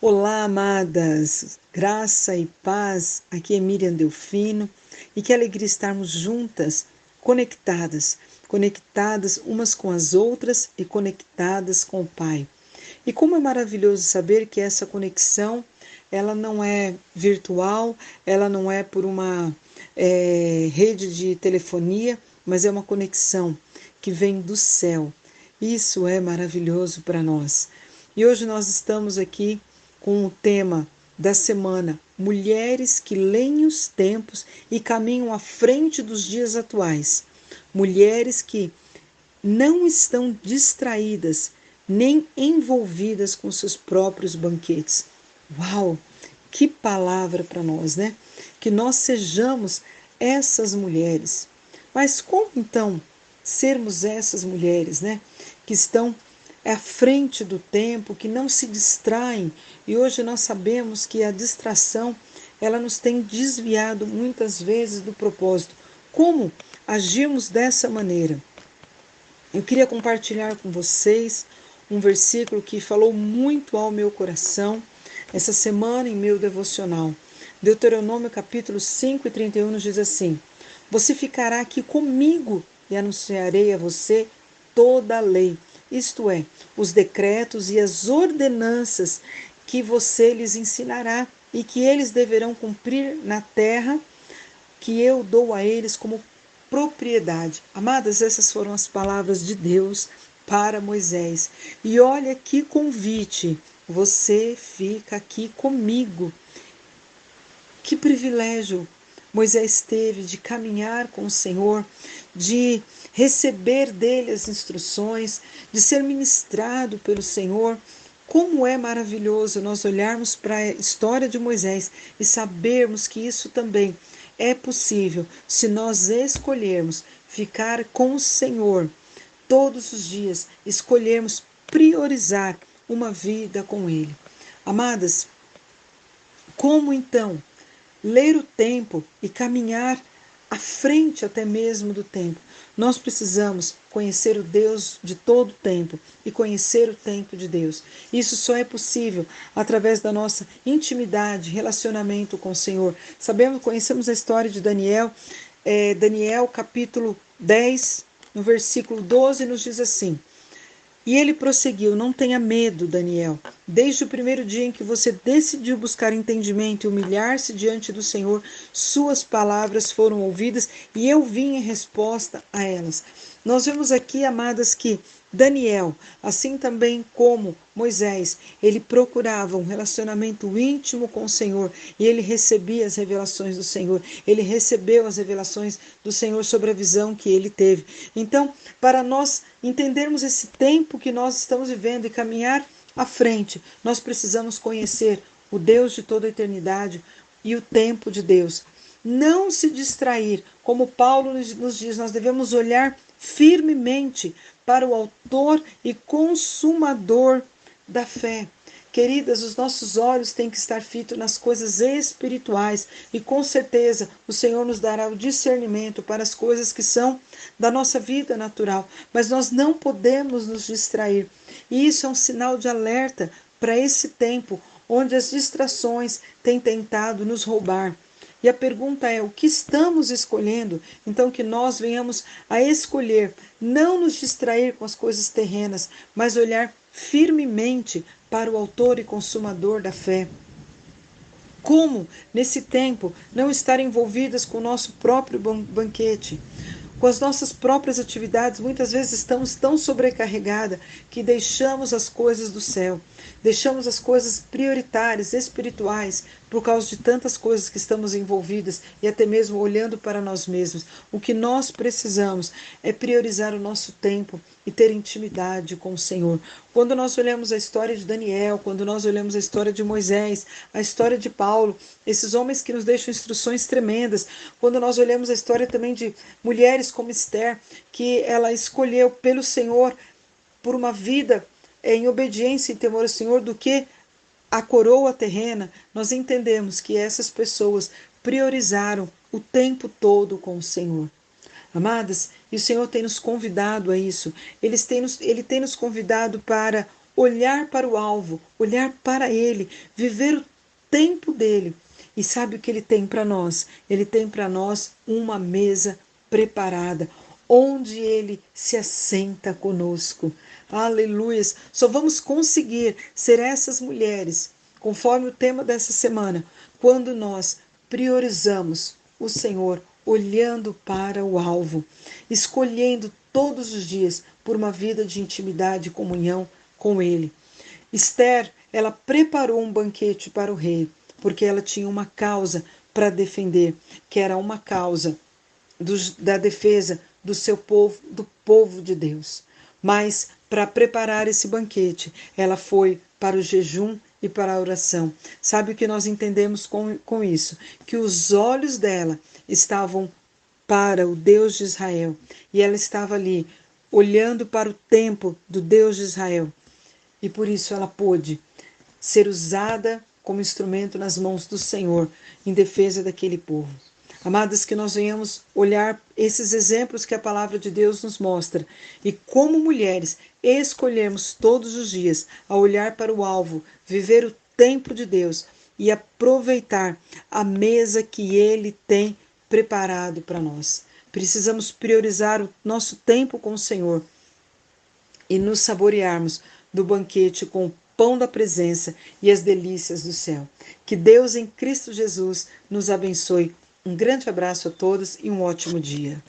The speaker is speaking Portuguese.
Olá, amadas, graça e paz, aqui é Miriam Delfino e que alegria estarmos juntas, conectadas umas com as outras e conectadas com o Pai. E como é maravilhoso saber que essa conexão, ela não é virtual, ela não é por uma rede de telefonia, mas é uma conexão que vem do céu. Isso é maravilhoso para nós. E hoje nós estamos aqui com o tema da semana: Mulheres que leem os tempos e caminham à frente dos dias atuais. Mulheres que não estão distraídas nem envolvidas com seus próprios banquetes. Uau! Que palavra para nós, né? Que nós sejamos essas mulheres. Mas como então sermos essas mulheres, né? Que estão à frente do tempo, que não se distraem. E hoje nós sabemos que a distração, ela nos tem desviado muitas vezes do propósito. Como agirmos dessa maneira? Eu queria compartilhar com vocês um versículo que falou muito ao meu coração essa semana em meu devocional. Deuteronômio capítulo 5 e 31 nos diz assim: Você ficará aqui comigo e anunciarei a você toda a lei, isto é, os decretos e as ordenanças que você lhes ensinará e que eles deverão cumprir na terra que eu dou a eles como propriedade. Amadas, essas foram as palavras de Deus para Moisés. E olha que convite, você fica aqui comigo. Que privilégio Moisés teve de caminhar com o Senhor, de receber dele as instruções, de ser ministrado pelo Senhor. Como é maravilhoso nós olharmos para a história de Moisés e sabermos que isso também é possível se nós escolhermos ficar com o Senhor todos os dias, escolhermos priorizar uma vida com Ele. Amadas, como então ler o tempo e caminhar à frente até mesmo do tempo? Nós precisamos conhecer o Deus de todo o tempo e conhecer o tempo de Deus. Isso só é possível através da nossa intimidade, relacionamento com o Senhor. Conhecemos a história de Daniel. Daniel capítulo 10, no versículo 12, nos diz assim: E ele prosseguiu: Não tenha medo, Daniel. Desde o primeiro dia em que você decidiu buscar entendimento e humilhar-se diante do Senhor, suas palavras foram ouvidas e eu vim em resposta a elas. Nós vemos aqui, amadas, que Daniel, assim também como Moisés, ele procurava um relacionamento íntimo com o Senhor e ele recebia as revelações do Senhor. Ele recebeu as revelações do Senhor sobre a visão que ele teve. Então, para nós entendermos esse tempo que nós estamos vivendo e caminhar à frente, nós precisamos conhecer o Deus de toda a eternidade e o tempo de Deus. Não se distrair, como Paulo nos diz, nós devemos olhar firmemente para o autor e consumador da fé. Queridas, os nossos olhos têm que estar fitos nas coisas espirituais e com certeza o Senhor nos dará o discernimento para as coisas que são da nossa vida natural, mas nós não podemos nos distrair. E isso é um sinal de alerta para esse tempo onde as distrações têm tentado nos roubar. E a pergunta é: o que estamos escolhendo? Então, que nós venhamos a escolher, não nos distrair com as coisas terrenas, mas olhar firmemente para o autor e consumador da fé. Como, nesse tempo, não estar envolvidas com o nosso próprio banquete? Com as nossas próprias atividades, muitas vezes estamos tão sobrecarregadas que deixamos as coisas do céu, deixamos as coisas prioritárias, espirituais, por causa de tantas coisas que estamos envolvidas e até mesmo olhando para nós mesmos. O que nós precisamos é priorizar o nosso tempo e ter intimidade com o Senhor. Quando nós olhamos a história de Daniel, quando nós olhamos a história de Moisés, a história de Paulo, esses homens que nos deixam instruções tremendas, quando nós olhamos a história também de mulheres como Esther, que ela escolheu pelo Senhor por uma vida em obediência e temor ao Senhor do que a coroa terrena, nós entendemos que essas pessoas priorizaram o tempo todo com o Senhor. Amadas, e o Senhor tem nos convidado a isso. Ele tem nos convidado para olhar para o alvo, olhar para Ele, viver o tempo dele. E sabe o que Ele tem para nós? Ele tem para nós uma mesa preparada, onde Ele se assenta conosco. Aleluias! Só vamos conseguir ser essas mulheres, conforme o tema dessa semana, quando nós priorizamos o Senhor, olhando para o alvo, escolhendo todos os dias por uma vida de intimidade e comunhão com Ele. Esther, ela preparou um banquete para o rei, porque ela tinha uma causa para defender, que era uma causa da defesa do seu povo, do povo de Deus. Mas, para preparar esse banquete, ela foi para o jejum e para a oração. Sabe o que nós entendemos com isso? Que os olhos dela estavam para o Deus de Israel. E ela estava ali, olhando para o templo do Deus de Israel. E por isso ela pôde ser usada como instrumento nas mãos do Senhor em defesa daquele povo. Amadas, que nós venhamos olhar esses exemplos que a palavra de Deus nos mostra e como mulheres escolhermos todos os dias a olhar para o alvo, viver o tempo de Deus e aproveitar a mesa que Ele tem preparado para nós. Precisamos priorizar o nosso tempo com o Senhor e nos saborearmos do banquete com o pão da presença e as delícias do céu. Que Deus em Cristo Jesus nos abençoe. Um grande abraço a todos e um ótimo dia.